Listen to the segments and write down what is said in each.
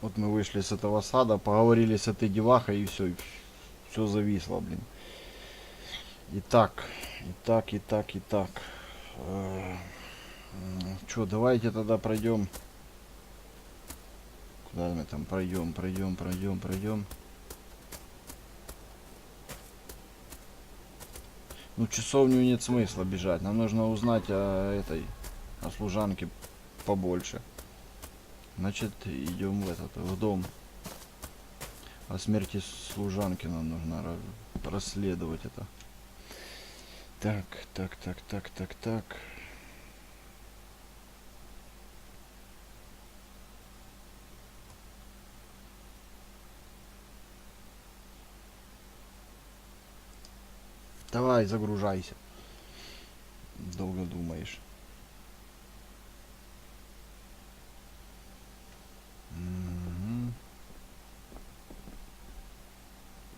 Вот мы вышли с этого сада, поговорили с этой девахой, и все зависло, блин. Итак. Чё, давайте тогда пройдем. Куда мы там пройдем. Ну, в часовню нет смысла бежать. Нам нужно узнать о служанке побольше. Значит, идем в дом. О смерти служанки нам нужно расследовать это. Так. Давай, загружайся. Долго думаешь.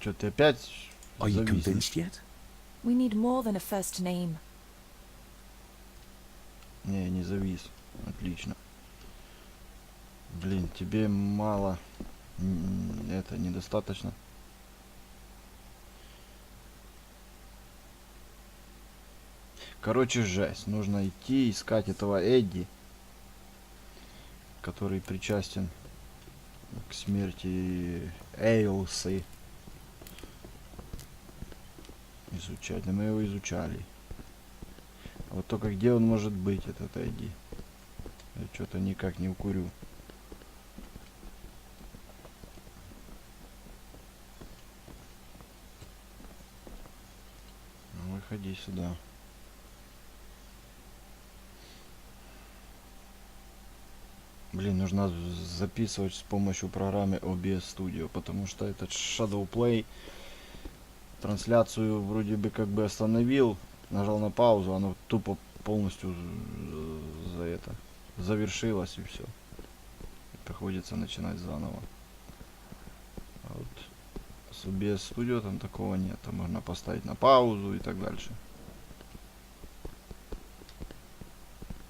Чё, ты опять Are you завис? convinced yet? We need more than a first name. Не завис. Отлично. Блин, тебе мало. Это недостаточно. Короче, жесть. Нужно идти искать этого Эдди, который причастен к смерти Эйлсы. Изучать. Да мы его изучали. А вот только где он может быть, этот Эдди? Я что-то никак не укурю. Ну, выходи сюда. Блин, нужно записывать с помощью программы OBS Studio, потому что этот Shadow Play трансляцию вроде бы как бы остановил, нажал на паузу, оно тупо полностью завершилось и все. Приходится начинать заново. А вот с OBS Studio там такого нет, там можно поставить на паузу и так дальше.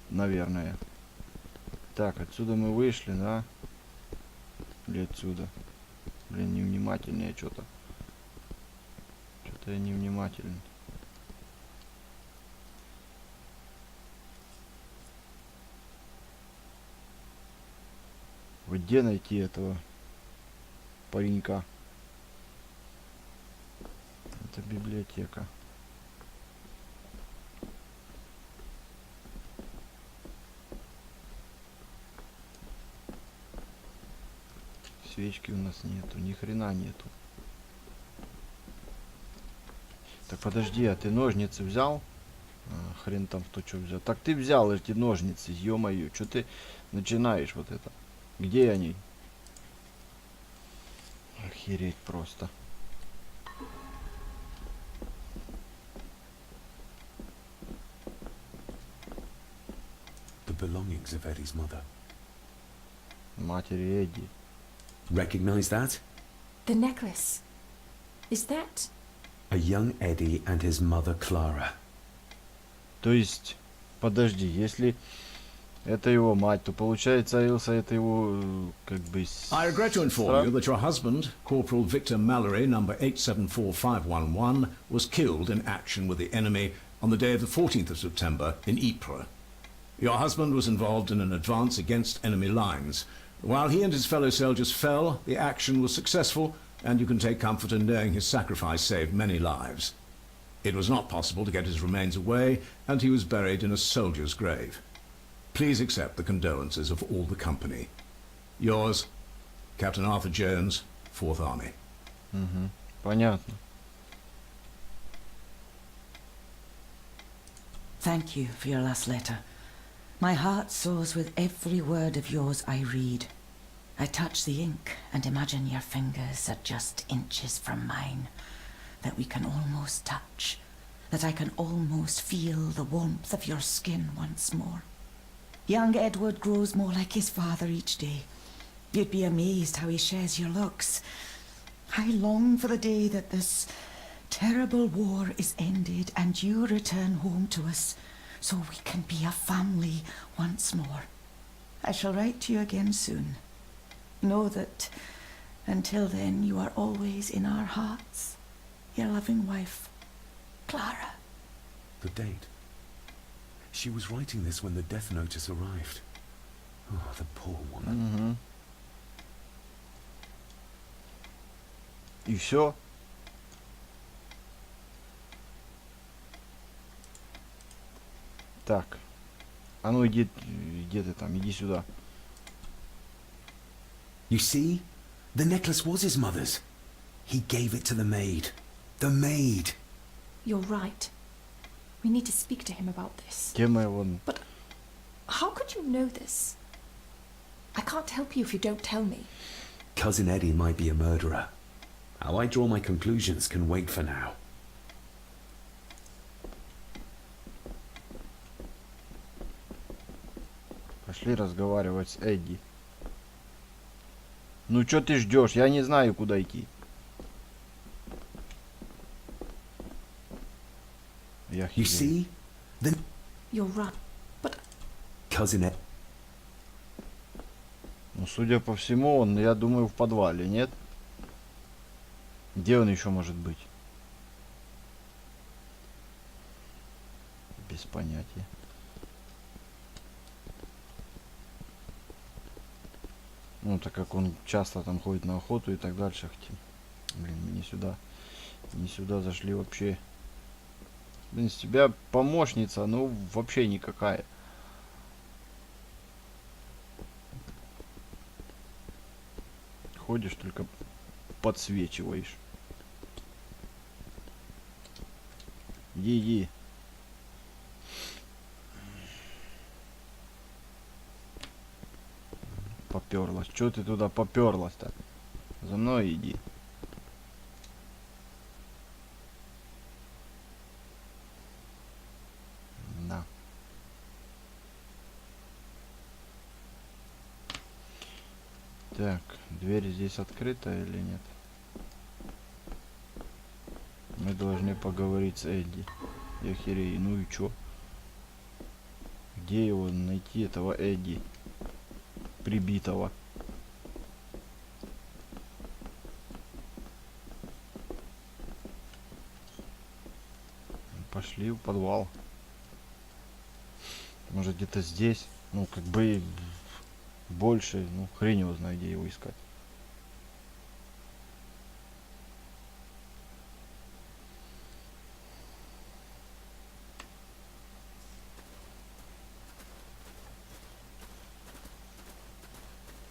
Наверное. Так, отсюда мы вышли, да? Или отсюда? Блин, невнимательнее что-то. Что-то я невнимателен. Вот где найти этого паренька? Это библиотека. Свечки у нас нету, ни хрена нету. Так подожди, а ты ножницы взял? Хрен там кто что взял. Так ты взял эти ножницы, ё-моё. Что ты начинаешь вот это? Где они? Охереть просто. The belongings of Eddie's mother. Матери Эдди. Recognize that? The necklace. Is that... A young Eddie and his mother Clara. То есть, подожди, если это его мать, то получается, Элса это его, как бы... I regret to inform you that your husband, Corporal Victor Mallory, number 874511, was killed in action with the enemy on the day of the 14th of September in Ypres. Your husband was involved in an advance against enemy lines. While he and his fellow soldiers fell, the action was successful, and you can take comfort in knowing his sacrifice saved many lives. It was not possible to get his remains away, and he was buried in a soldier's grave. Please accept the condolences of all the company. Yours, Captain Arthur Jones, 4th Army. Понятно. Thank you for your last letter. My heart soars with every word of yours I read. I touch the ink and imagine your fingers are just inches from mine, that we can almost touch, that I can almost feel the warmth of your skin once more. Young Edward grows more like his father each day. You'd be amazed how he shares your looks. I long for the day that this terrible war is ended and you return home to us, so we can be a family once more. I shall write to you again soon. Know that until then you are always in our hearts. Your loving wife, Clara. The date. She was writing this when the death notice arrived. Oh, the poor woman. И все. Так. А ну иди, где ты там, иди сюда. You see? The necklace was his mother's. He gave it to the maid. The maid. You're right. We need to speak to him about this. Тема его... But how could you know this? I can't help you if you don't tell me. Cousin Eddie might be a murderer. How I draw my conclusions can wait for now. Пошли разговаривать с Эдди. Ну чё ты ждешь? Я не знаю, куда идти. Я You херень. see? The You're right. But cousin Ed. Ну, судя по всему, он, я думаю, в подвале, нет? Где он еще может быть? Без понятия. Ну, так как он часто там ходит на охоту и так дальше. Блин, мы не сюда. Не сюда зашли вообще. Блин, с тебя помощница, ну, вообще никакая. Ходишь, только подсвечиваешь. Иди, иди. Поперлась. Чё ты туда поперлась-то? За мной иди. Да. Так, дверь здесь открыта или нет? Мы должны поговорить с Эдди. Я херею. Ну и чё? Где его найти, этого Эдди? Прибитого. Пошли в подвал. Может где-то здесь. Ну как бы больше. Ну хрень его знает, где его искать.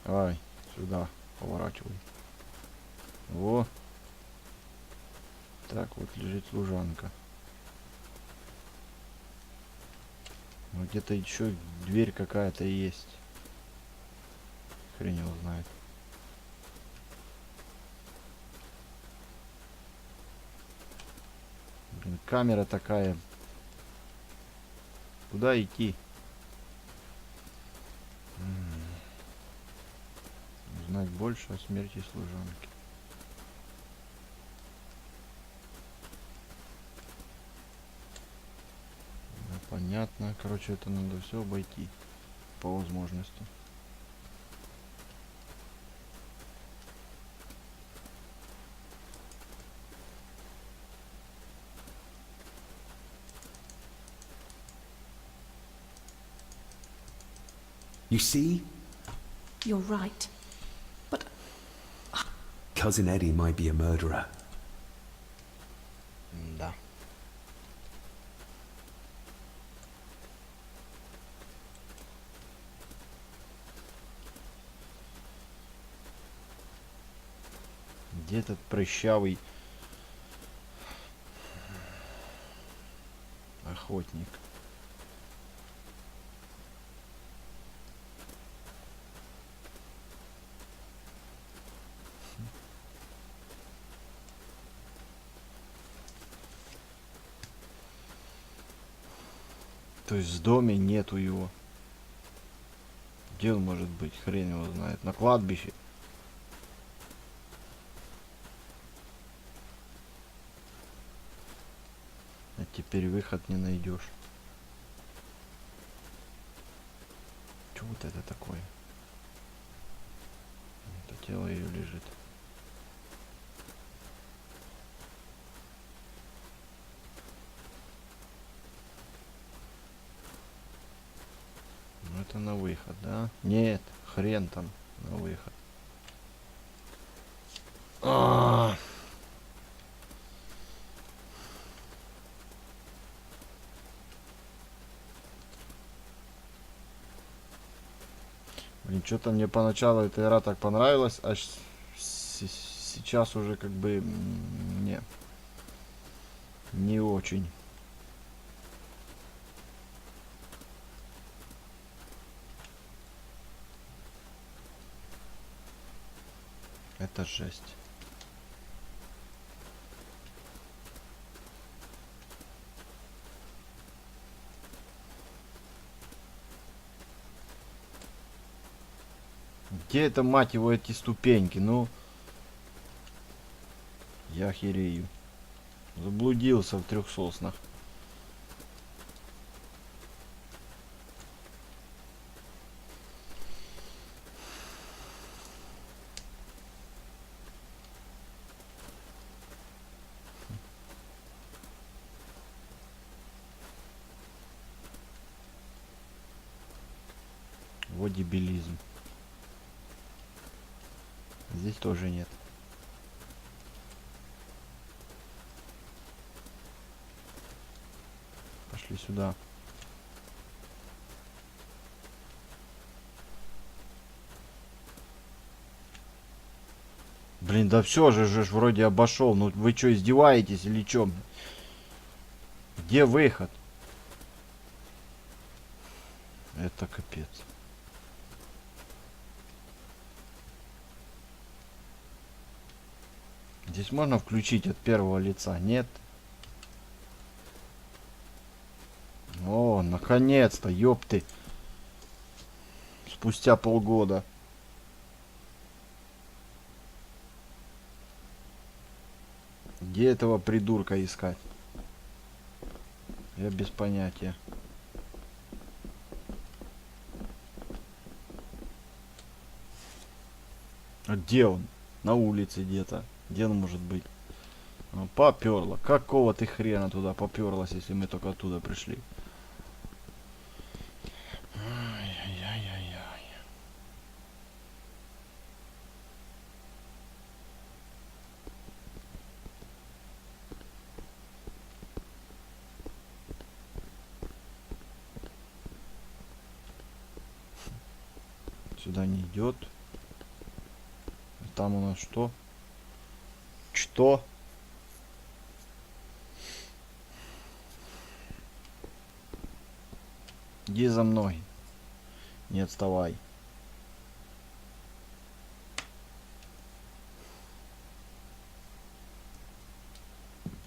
Давай, сюда, поворачивай. Во. Так, вот лежит служанка. Ну, где-то еще дверь какая-то есть. Хрень его знает. Блин, камера такая. Куда идти? Узнать больше о смерти служанки. Да, понятно. Короче, это надо все обойти по возможности. You see? you're right. But Cousin Eddie might be a murderer. Да. Где этот прыщавый охотник? То есть в доме нету его. Где он может быть? Хрен его знает. На кладбище. А теперь выход не найдешь. Что вот это такое? тело ее лежит. Ну это на выход, да? Нет, хрен там на выход. Блин, что-то мне поначалу эта игра так понравилась, а сейчас уже как бы не очень. Это жесть. Где это, мать его, эти ступеньки? Ну, я охерею. Заблудился в 3 соснах. Вот дебилизм. Здесь тоже нет. Пошли сюда. Блин, да все же вроде обошел. Ну вы что, издеваетесь или что? Где выход? Это капец. Здесь можно включить от первого лица? Нет? О, наконец-то, ёпты. Спустя полгода. Где этого придурка искать? Я без понятия. А где он? На улице где-то. Где он может быть? Поперла. Какого ты хрена туда поперлась, если мы только оттуда пришли? Ай-яй-яй-яй. Сюда не идет. Там у нас что? Что? Иди за мной. Не отставай.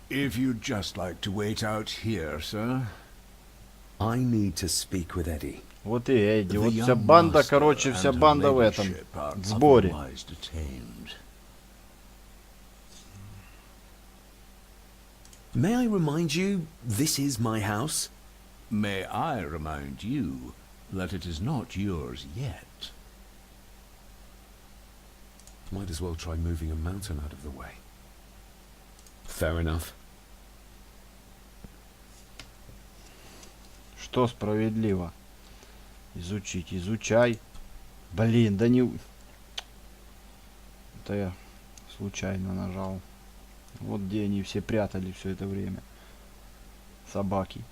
If you'd just like to wait out here, sir. I need to speak with Eddie. Вот и Эдди. Вот вся банда, короче, вся банда в этом сборе. May I remind you, this is my house? May I remind you that it is not yours yet? Might as well try moving a mountain out of the way. Fair enough. Что справедливо? Изучить. Изучай. Блин, да не... Это я случайно нажал. Вот где они все прятали все это время. Собаки.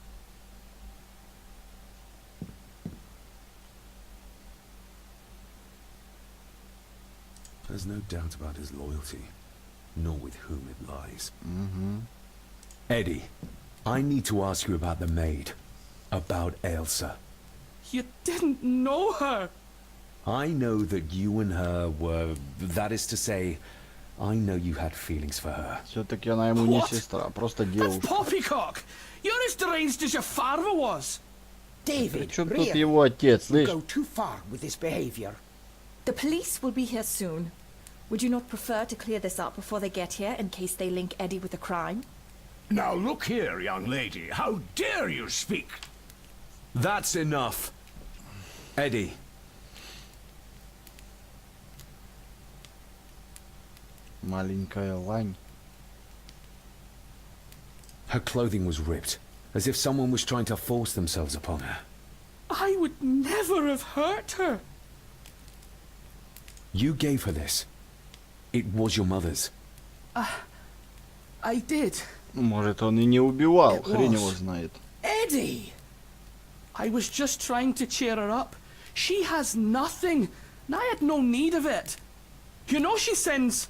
There's no doubt about his loyalty, nor with whom it lies. Eddie, I need to ask you about the maid. About Elsa. You didn't know her! I know that you and her were... That is to say, I know you had feelings for her. Все-таки она ему не What? сестра, просто That's девушка. poppycock! You're as deranged as your father was! David, Причем тут really, его отец, you слышь? go too far with this behavior. The police will be here soon. Would you not prefer to clear this up before they get here in case they link Eddie with the crime? Now look here, young lady. How dare you speak? That's enough. Eddie. Маленькая лань. Her clothing was ripped, as if someone was trying to force themselves upon her. I would never have hurt her. You gave her this. It was your mother's. I did. Может, он и не убивал, It хрень was. его знает. Eddie! I was just trying to cheer her up. She has nothing, and I had no need of it. You know she sends...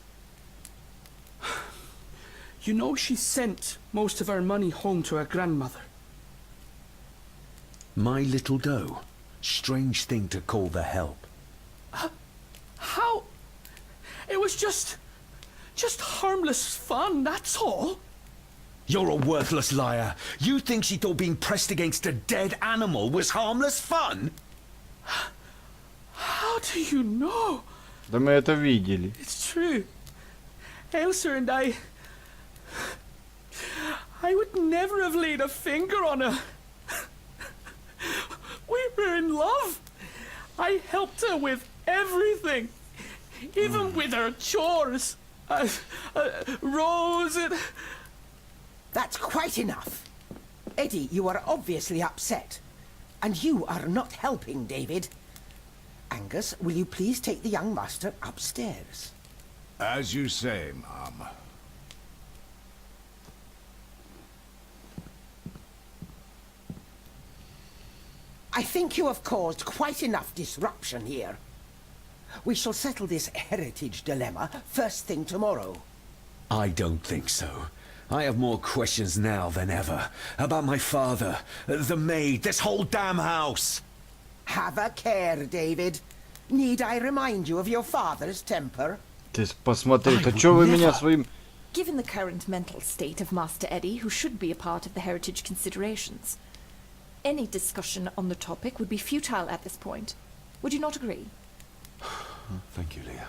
You know she sent most of her money home to her grandmother. My little doe. Strange thing to call the help. How? It was just harmless fun, that's all. You're a worthless liar. You think she thought being pressed against a dead animal was harmless fun? How do you know? Да мы это видели. It's true. Elsa and I would never have laid a finger on her. We were in love. I helped her with everything. Even with her chores. Rose and... That's quite enough. Eddie, you are obviously upset. And you are not helping, David. Angus, will you please take the young master upstairs? As you say, Mum. I think you have caused quite enough disruption here. We shall settle this heritage dilemma first thing tomorrow. I don't think so. I have more questions now than ever. About my father, the maid, this whole damn house. Have a care, David. Need I remind you of your father's temper? Ты посмотри-то, чё вы меня своим... Given the current mental state of Master Eddie, who should be a part of the heritage considerations, any discussion on the topic would be futile at this point. Would you not agree? Thank you, Leah.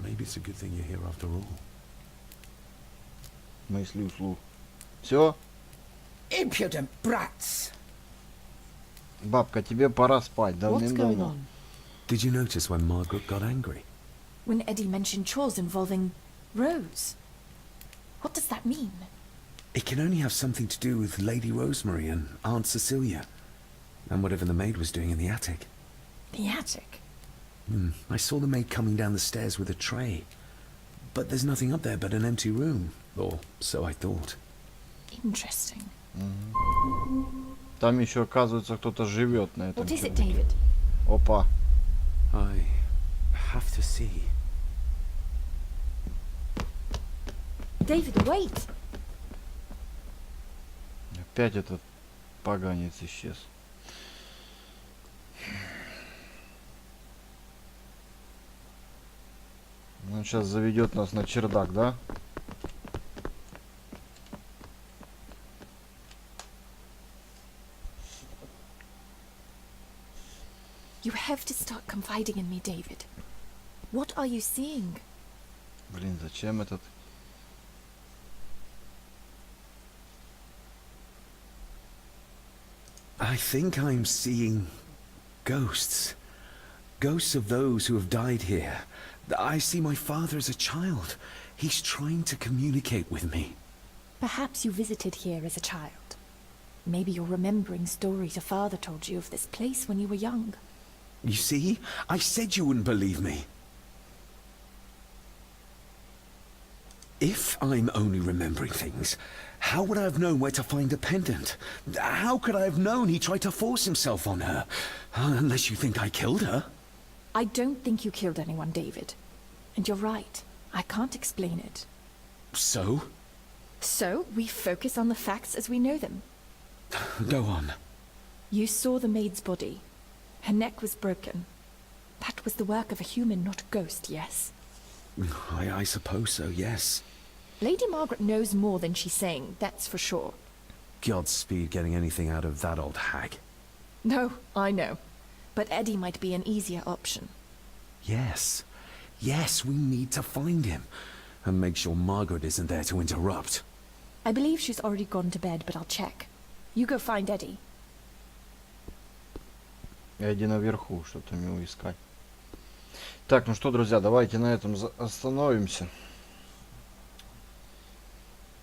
Maybe it's a good thing you're here after all. Мысли вслух. Все? Impudent brats! Бабка, тебе пора спать, What's going давным-давно. on? Did you notice when Margaret got angry? When Eddie mentioned chores involving Rose. What does that mean? It can only have something to do with Lady Rosemary and Aunt Cecilia. And whatever the maid was doing in the attic. The attic? I saw the maid coming down the stairs with a tray. But there's nothing up there but an empty room. Or so I thought. Interesting. Там еще, оказывается, кто-то живет на этом What is it, чердаке. David? Опа. I have to see. David, wait! Опять этот поганец исчез. Он сейчас заведет нас на чердак, да? You have to start confiding in me, David. What are you seeing? Блин, зачем этот... I think I'm seeing ghosts. Ghosts of those who have died here. I see my father as a child. He's trying to communicate with me. Perhaps you visited here as a child. Maybe you're remembering stories a father told you of this place when you were young. You see? I said you wouldn't believe me. If I'm only remembering things, how would I have known where to find a pendant? How could I have known he tried to force himself on her? Unless you think I killed her. I don't think you killed anyone, David. And you're right. I can't explain it. So? So, we focus on the facts as we know them. Go on. You saw the maid's body. Her neck was broken. That was the work of a human, not a ghost, yes? I suppose so, yes. Lady Margaret knows more than she's saying, that's for sure. Godspeed getting anything out of that old hag. No, I know. But Eddie might be an easier option. Yes. Yes, we need to find him. And make sure Margaret isn't there to interrupt. I believe she's already gone to bed, but I'll check. You go find Eddie. Эдди наверху, что-то ему искать. Так, ну что, друзья, давайте на этом остановимся.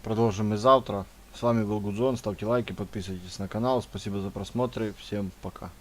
Продолжим и завтра. С вами был Гудзон. Ставьте лайки, подписывайтесь на канал. Спасибо за просмотры. Всем пока.